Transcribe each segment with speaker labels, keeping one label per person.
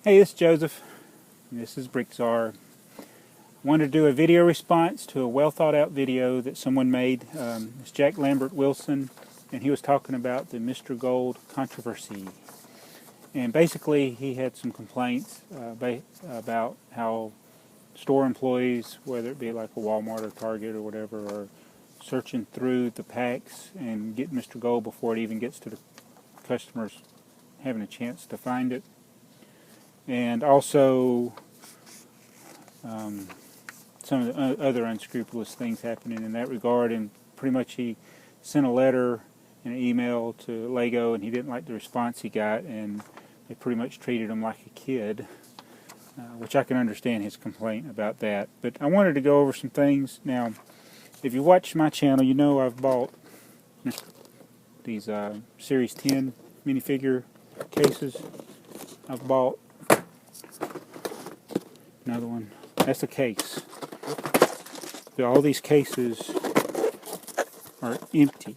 Speaker 1: Hey, it's Joseph. This is BrickTsar. Wanted to do a video response to a well thought out video that someone made. It's Jack Lambert Wilson, and he was talking about the Mr. Gold controversy. And basically, he had some complaints about how store employees, whether it be like a Walmart or Target or whatever, are searching through the packs and get Mr. Gold before it even gets to the customers having a chance to find it. And also some of the other unscrupulous things happening in that regard. And pretty much he sent a letter and an email to LEGO, and he didn't like the response he got, and they pretty much treated him like a kid, which I can understand his complaint about that. But I wanted to go over some things. Now, if you watch my channel, you know I've bought these Series 10 minifigure cases. I've bought another one. That's a case. All these cases are empty.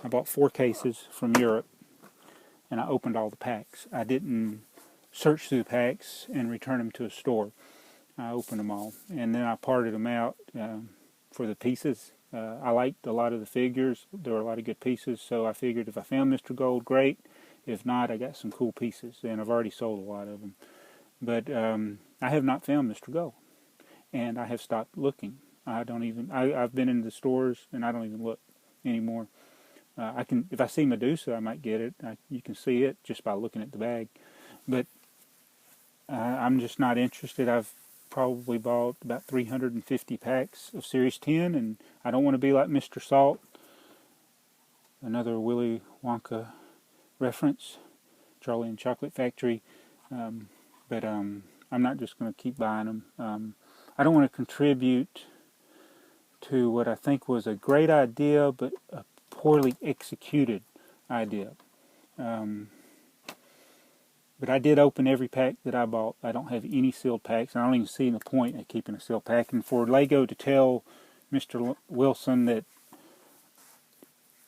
Speaker 1: I bought 4 cases from Europe, and I opened all the packs. I didn't search through the packs and return them to a store. I opened them all, and then I parted them out for the pieces. I liked a lot of the figures. There were a lot of good pieces, so I figured if I found Mr. Gold, great. If not, I got some cool pieces, and I've already sold a lot of them. But I have not found Mr. Gold, and I have stopped looking. I've been in the stores, and I don't even look anymore. If I see Medusa, I might get it. You can see it just by looking at the bag. But I'm just not interested. I've probably bought about 350 packs of Series 10, and I don't want to be like Mr. Salt, another Willy Wonka reference, Charlie and Chocolate Factory. But I'm not just going to keep buying them. I don't want to contribute to what I think was a great idea, but a poorly executed idea. But I did open every pack that I bought. I don't have any sealed packs. I don't even see the point of keeping a sealed pack. And for LEGO to tell Mr. Wilson that,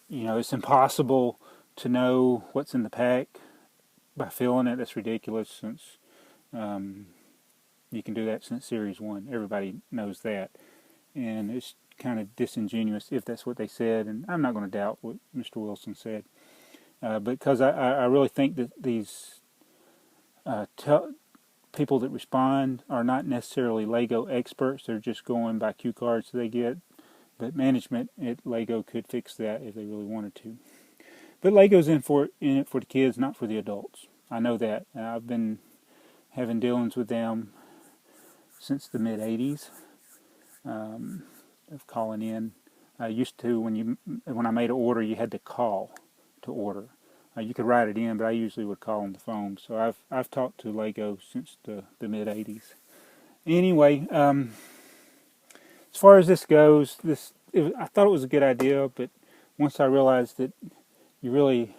Speaker 1: it's impossible to know what's in the pack by feeling it, that's ridiculous, since you can do that since Series 1. Everybody knows that. And it's kind of disingenuous if that's what they said, and I'm not going to doubt what Mr. Wilson said. Because I really think that these people that respond are not necessarily LEGO experts. They're just going by cue cards they get. But management at LEGO could fix that if they really wanted to. But LEGO's in it for the kids, not for the adults. I know that. I've been having dealings with them since the mid-'80s of calling in. I used to, when I made an order, you had to call to order. You could write it in, but I usually would call on the phone. So I've talked to LEGO since the mid-'80s. Anyway, as far as this goes, I thought it was a good idea, but once I realized that you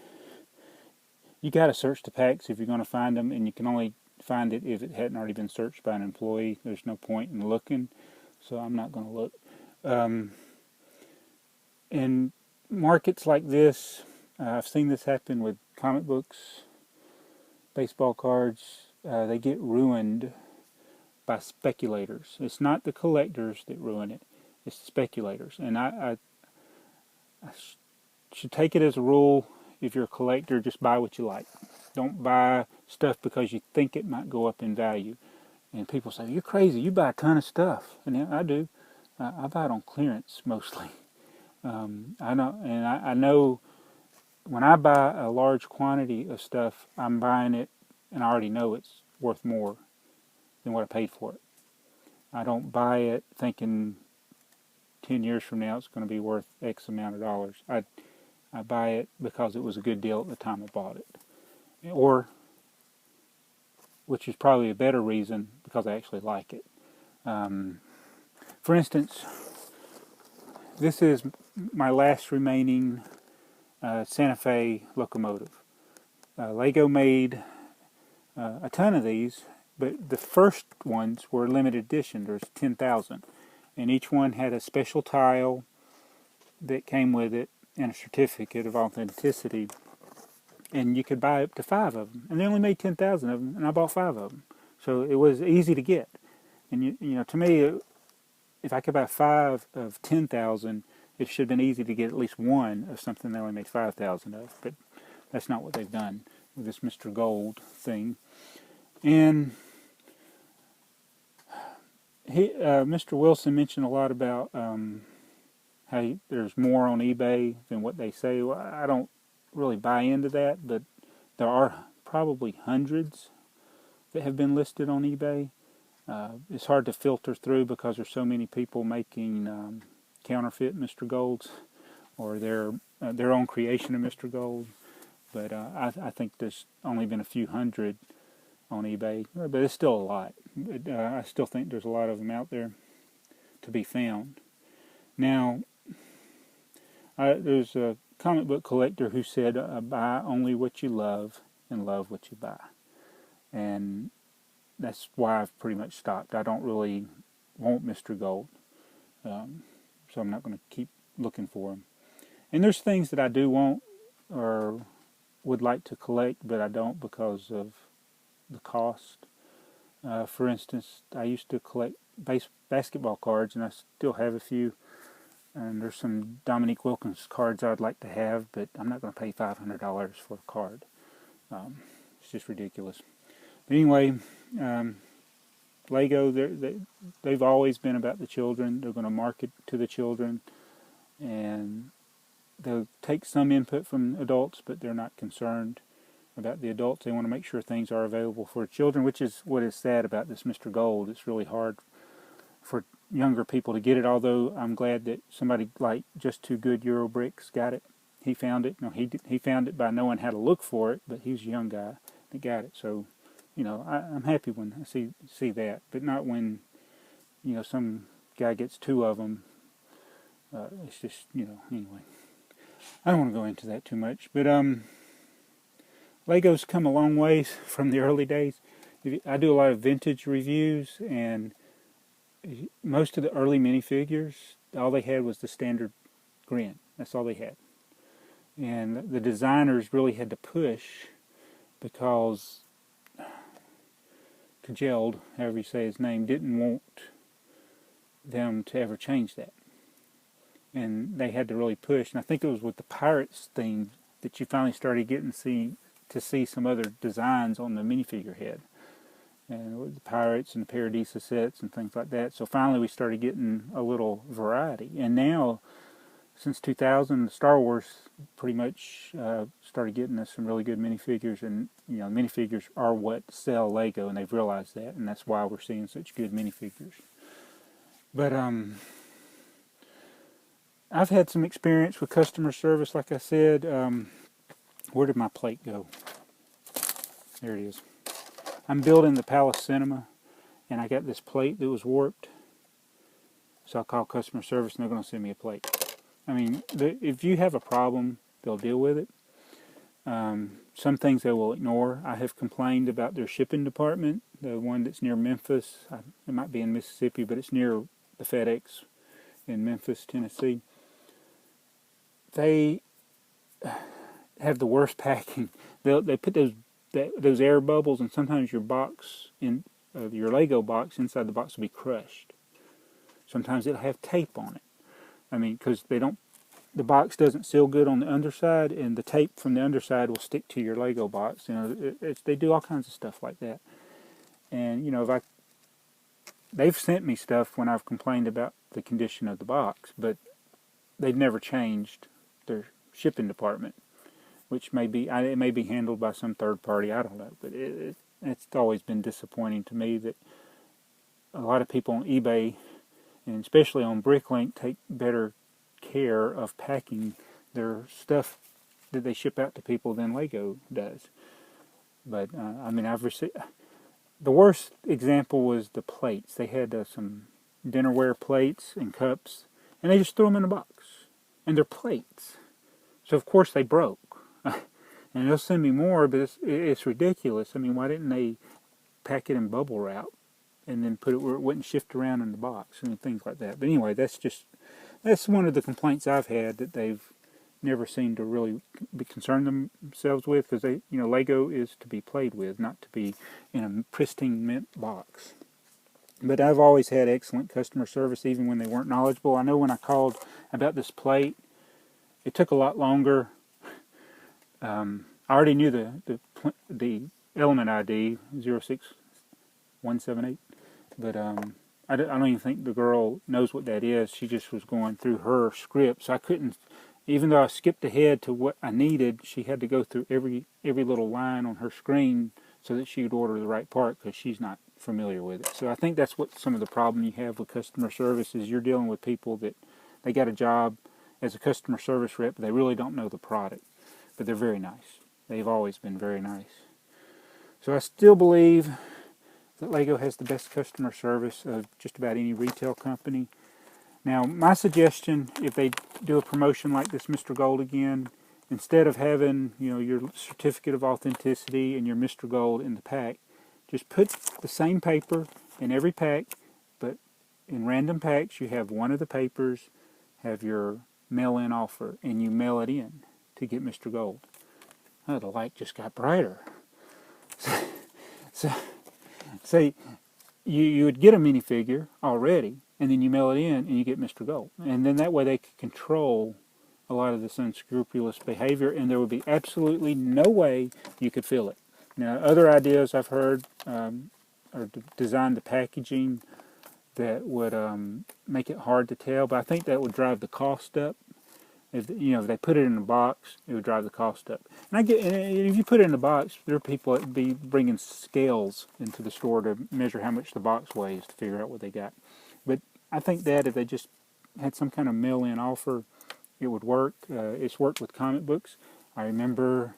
Speaker 1: got to search the packs if you're going to find them, and you can only find it if it hadn't already been searched by an employee. There's no point in looking, so I'm not going to look. In markets like this, I've seen this happen with comic books, baseball cards. They get ruined by speculators. It's not the collectors that ruin it, it's the speculators. And I should take it as a rule, if you're a collector, just buy what you like. Don't buy stuff because you think it might go up in value. And people say, you're crazy, you buy a ton of stuff. And yeah, I do. I buy it on clearance mostly. I know when I buy a large quantity of stuff, I'm buying it and I already know it's worth more than what I paid for it. I don't buy it thinking 10 years from now it's going to be worth X amount of dollars. I buy it because it was a good deal at the time I bought it. Or, which is probably a better reason, because I actually like it. For instance, this is my last remaining Santa Fe locomotive. LEGO made a ton of these, but the first ones were limited edition. There's 10,000. And each one had a special tile that came with it and a certificate of authenticity. and you could buy up to 5 of them. And they only made 10,000 of them, and I bought 5 of them. So it was easy to get. And you know, to me, if I could buy 5 of 10,000, it should have been easy to get at least one of something they only made 5,000 of. But that's not what they've done with this Mr. Gold thing. And Mr. Wilson mentioned a lot about how there's more on eBay than what they say. Well, I don't really buy into that, but there are probably hundreds that have been listed on eBay. It's hard to filter through because there's so many people making counterfeit Mr. Golds or their own creation of Mr. Gold. But I think there's only been a few hundred on eBay, but it's still a lot. I still think there's a lot of them out there to be found. Now, there's a comic book collector who said, buy only what you love and love what you buy. And that's why I've pretty much stopped. I don't really want Mr. Gold, so I'm not going to keep looking for him. And there's things that I do want or would like to collect, but I don't because of the cost. For instance, I used to collect basketball cards, and I still have a few. And there's some Dominique Wilkins cards I'd like to have, but I'm not going to pay $500 for a card. It's just ridiculous. But anyway, LEGO, they've always been about the children. They're going to market to the children, and they'll take some input from adults, but they're not concerned about the adults. They want to make sure things are available for children, which is what is sad about this Mr. Gold. It's really hard for younger people to get it, although I'm glad that somebody like Just Too Good Eurobricks got it. He found it. No, he found it by knowing how to look for it, but he was a young guy that got it. So, you know, I'm happy when I see that, but not when, you know, some guy gets 2 of them. It's just, you know, anyway. I don't want to go into that too much, but LEGO's come a long ways from the early days. I do a lot of vintage reviews, and most of the early minifigures, all they had was the standard grin. That's all they had. And the designers really had to push because Kjeld, however you say his name, didn't want them to ever change that. And they had to really push. And I think it was with the Pirates theme that you finally started getting to see some other designs on the minifigure head. And with the Pirates and the Paradisa sets and things like that. So finally we started getting a little variety. And now, since 2000, Star Wars pretty much started getting us some really good minifigures. And, you know, minifigures are what sell LEGO, and they've realized that. And that's why we're seeing such good minifigures. But, I've had some experience with customer service, like I said. Where did my plate go? There it is. I'm building the Palace Cinema, and I got this plate that was warped. So I call customer service, and they're going to send me a plate. I mean, if you have a problem, they'll deal with it. Some things they will ignore. I have complained about their shipping department, the one that's near Memphis. It might be in Mississippi, but it's near the FedEx in Memphis, Tennessee. They have the worst packing. They put those air bubbles, and sometimes your box your LEGO box inside the box will be crushed. Sometimes it'll have tape on it. I mean, because the box doesn't seal good on the underside, and the tape from the underside will stick to your LEGO box. You know, they do all kinds of stuff like that. And you know, they've sent me stuff when I've complained about the condition of the box, but they've never changed their shipping department, which it may be handled by some third party. I don't know, but it's always been disappointing to me that a lot of people on eBay, and especially on Bricklink, take better care of packing their stuff that they ship out to people than LEGO does. But I mean, I've received the worst example was the plates. They had some dinnerware plates and cups, and they just threw them in a box. And they're plates. So, of course, they broke. And they'll send me more, but it's ridiculous. I mean, why didn't they pack it in bubble wrap and then put it where it wouldn't shift around in the box? I mean, things like that. But anyway, that's one of the complaints I've had, that they've never seem to really be concerned themselves with, because they, you know, Lego is to be played with, not to be in a pristine mint box. But I've always had excellent customer service, even when they weren't knowledgeable. I know when I called about this plate, it took a lot longer. I already knew the element ID 06178, but I don't even think the girl knows what that is. She just was going through her script, so I couldn't. Even though I skipped ahead to what I needed, she had to go through every little line on her screen so that she would order the right part, because she's not familiar with it. So I think that's what some of the problem you have with customer service is. You're dealing with people that they got a job as a customer service rep, but they really don't know the product. But they're very nice. They've always been very nice. So I still believe that Lego has the best customer service of just about any retail company. Now, my suggestion, if they do a promotion like this Mr. Gold again, instead of having, you know, your certificate of authenticity and your Mr. Gold in the pack, just put the same paper in every pack, but in random packs you have one of the papers have your mail-in offer, and you mail it in to get Mr. Gold. Oh, the light just got brighter. So you would get a minifigure already, and then you mail it in, and you get Mr. Gold. And then that way they could control a lot of this unscrupulous behavior, and there would be absolutely no way you could feel it. Now, other ideas I've heard are to design the packaging that would make it hard to tell, but I think that would drive the cost up. If they put it in a box, it would drive the cost up. And if you put it in a box, there are people that would be bringing scales into the store to measure how much the box weighs to figure out what they got. But I think that if they just had some kind of mail-in offer, it would work. It's worked with comic books. I remember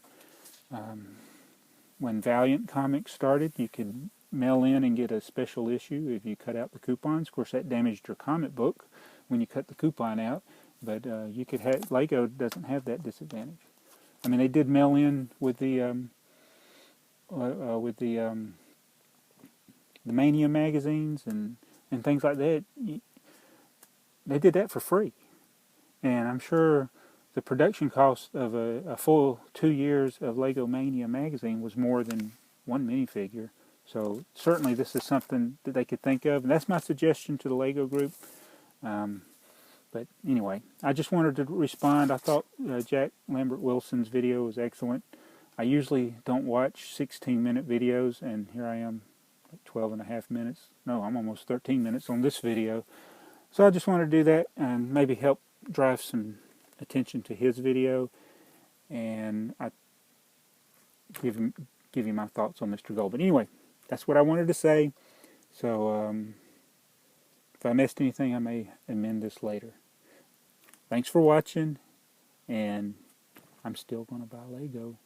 Speaker 1: when Valiant Comics started, you could mail in and get a special issue if you cut out the coupons. Of course, that damaged your comic book when you cut the coupon out. But you could have Lego doesn't have that disadvantage. I mean, they did mail in with the Mania magazines and things like that. They did that for free, and I'm sure the production cost of a full 2 years of Lego Mania magazine was more than one minifigure. So certainly this is something that they could think of, and that's my suggestion to the Lego group. But anyway, I just wanted to respond. I thought Jack Lambert Wilson's video was excellent. I usually don't watch 16-minute videos, and here I am, like 12 and a half minutes. No, I'm almost 13 minutes on this video. So I just wanted to do that and maybe help drive some attention to his video, and I give you my thoughts on Mr. Gold. But anyway, that's what I wanted to say. So if I missed anything, I may amend this later. Thanks for watching, and I'm still going to buy Lego.